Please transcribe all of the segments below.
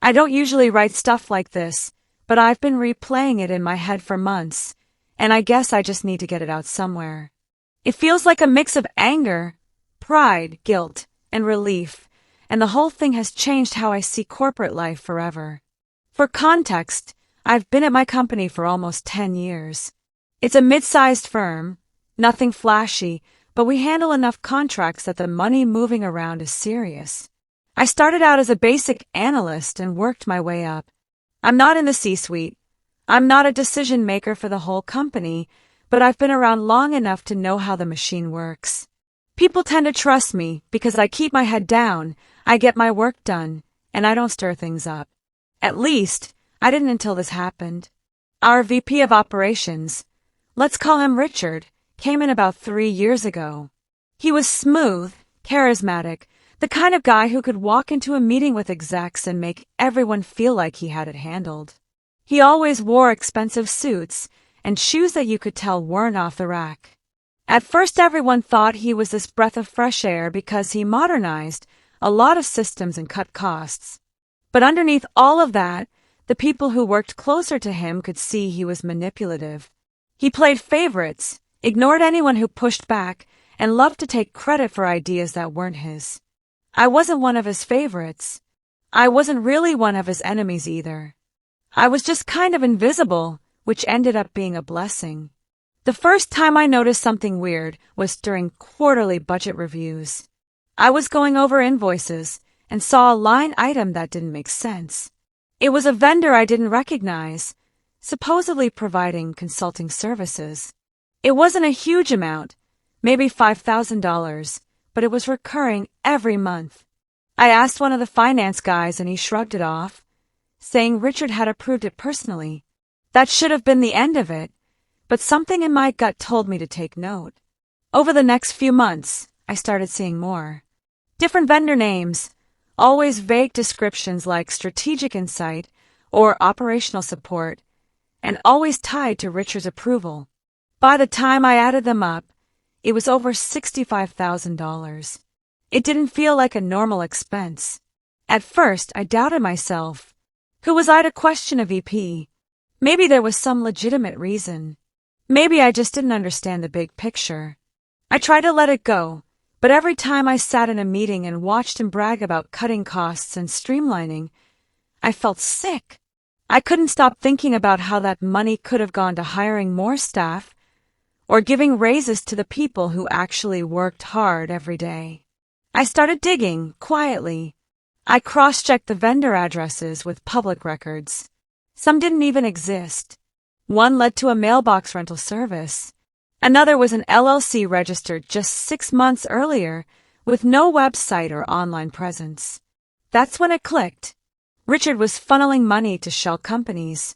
I don't usually write stuff like this, but I've been replaying it in my head for months, and I guess I just need to get it out somewhere. It feels like a mix of anger, pride, guilt, and relief, and the whole thing has changed how I see corporate life forever. For context, I've been at my company for almost 10 years. It's a mid-sized firm, nothing flashy, but we handle enough contracts that the money moving around is serious. I started out as a basic analyst and worked my way up. I'm not in the C-suite. I'm not a decision maker for the whole company, but I've been around long enough to know how the machine works. People tend to trust me because I keep my head down, I get my work done, and I don't stir things up. At least, I didn't until this happened. Our VP of Operations, let's call him Richard, came in about 3 years ago. He was smooth, charismatic, the kind of guy who could walk into a meeting with execs and make everyone feel like he had it handled. He always wore expensive suits and shoes that you could tell weren't off the rack. At first everyone thought he was this breath of fresh air because he modernized a lot of systems and cut costs. But underneath all of that, the people who worked closer to him could see he was manipulative. He played favorites, ignored anyone who pushed back, and loved to take credit for ideas that weren't his. I wasn't one of his favorites. I wasn't really one of his enemies either. I was just kind of invisible, which ended up being a blessing. The first time I noticed something weird was during quarterly budget reviews. I was going over invoices and saw a line item that didn't make sense. It was a vendor I didn't recognize, supposedly providing consulting services. It wasn't a huge amount, maybe $5,000, but it was recurring every month. I asked one of the finance guys and he shrugged it off, saying Richard had approved it personally. That should have been the end of it, but something in my gut told me to take note. Over the next few months, I started seeing more. Different vendor names, always vague descriptions like strategic insight or operational support, and always tied to Richard's approval. By the time I added them up, it was over $65,000. It didn't feel like a normal expense. At first, I doubted myself. Who was I to question a VP? Maybe there was some legitimate reason. Maybe I just didn't understand the big picture. I tried to let it go, but every time I sat in a meeting and watched him brag about cutting costs and streamlining, I felt sick. I couldn't stop thinking about how that money could have gone to hiring more staff or giving raises to the people who actually worked hard every day. I started digging, quietly. I cross-checked the vendor addresses with public records. Some didn't even exist. One led to a mailbox rental service. Another was an LLC registered just 6 months earlier with no website or online presence. That's when it clicked. Richard was funneling money to shell companies.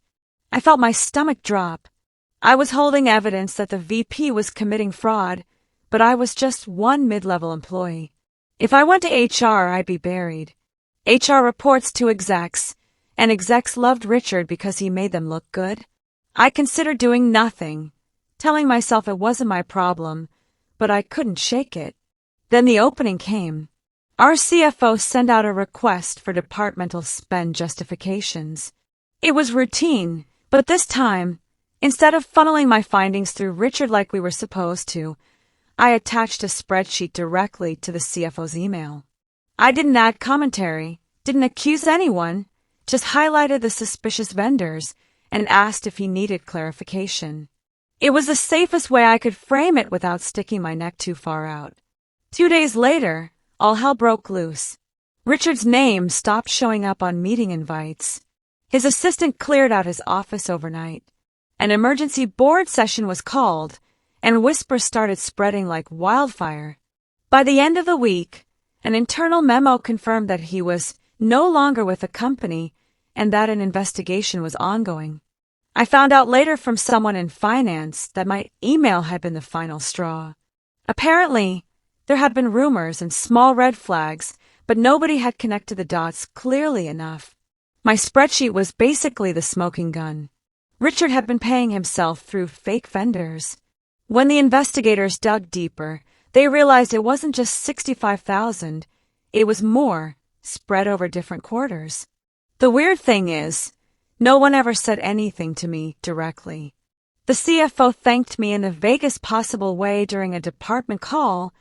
I felt my stomach drop. I was holding evidence that the VP was committing fraud, but I was just one mid-level employee. If I went to HR, I'd be buried. HR reports to execs, and execs loved Richard because he made them look good. I considered doing nothing, telling myself it wasn't my problem, but I couldn't shake it. Then the opening came. Our CFO sent out a request for departmental spend justifications. It was routine, but this time, instead of funneling my findings through Richard like we were supposed to, I attached a spreadsheet directly to the CFO's email. I didn't add commentary, didn't accuse anyone, just highlighted the suspicious vendors and asked if he needed clarification. It was the safest way I could frame it without sticking my neck too far out. 2 days later, all hell broke loose. Richard's name stopped showing up on meeting invites. His assistant cleared out his office overnight. An emergency board session was called, and whispers started spreading like wildfire. By the end of the week, an internal memo confirmed that he was no longer with the company and that an investigation was ongoing. I found out later from someone in finance that my email had been the final straw. Apparently, there had been rumors and small red flags, but nobody had connected the dots clearly enough. My spreadsheet was basically the smoking gun. Richard had been paying himself through fake vendors. When the investigators dug deeper, they realized it wasn't just $65,000, it was more, spread over different quarters. The weird thing is, no one ever said anything to me directly. The CFO thanked me in the vaguest possible way during a department call,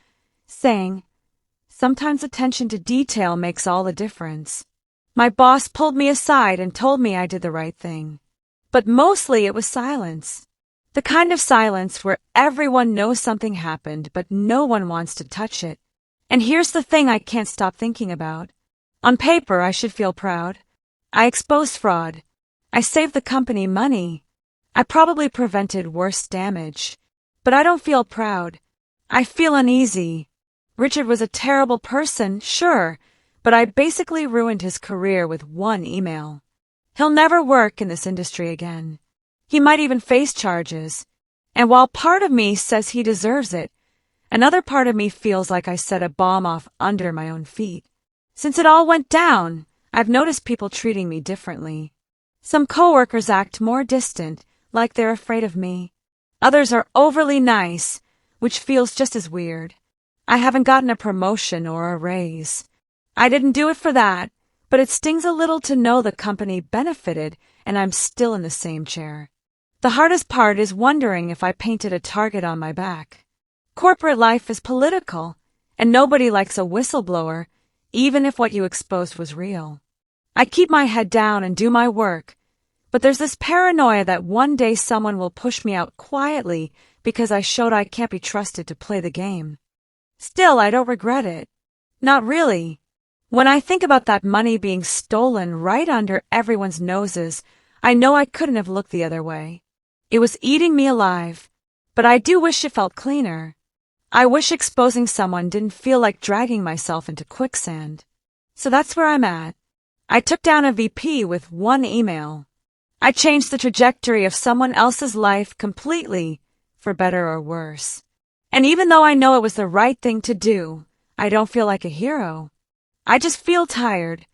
saying, "Sometimes attention to detail makes all the difference." My boss pulled me aside and told me I did the right thing. But mostly it was silence. The kind of silence where everyone knows something happened, but no one wants to touch it. And here's the thing I can't stop thinking about. On paper, I should feel proud. I exposed fraud. I saved the company money. I probably prevented worse damage. But I don't feel proud. I feel uneasy. Richard was a terrible person, sure, but I basically ruined his career with one email. He'll never work in this industry again. He might even face charges. And while part of me says he deserves it, another part of me feels like I set a bomb off under my own feet. Since it all went down, I've noticed people treating me differently. Some coworkers act more distant, like they're afraid of me. Others are overly nice, which feels just as weird. I haven't gotten a promotion or a raise. I didn't do it for that, but it stings a little to know the company benefited and I'm still in the same chair. The hardest part is wondering if I painted a target on my back. Corporate life is political, and nobody likes a whistleblower, even if what you exposed was real. I keep my head down and do my work, but there's this paranoia that one day someone will push me out quietly because I showed I can't be trusted to play the game. Still, I don't regret it. Not really. When I think about that money being stolen right under everyone's noses, I know I couldn't have looked the other way. It was eating me alive, but I do wish it felt cleaner. I wish exposing someone didn't feel like dragging myself into quicksand. So that's where I'm at. I took down a VP with one email. I changed the trajectory of someone else's life completely, for better or worse. And even though I know it was the right thing to do, I don't feel like a hero. I just feel tired,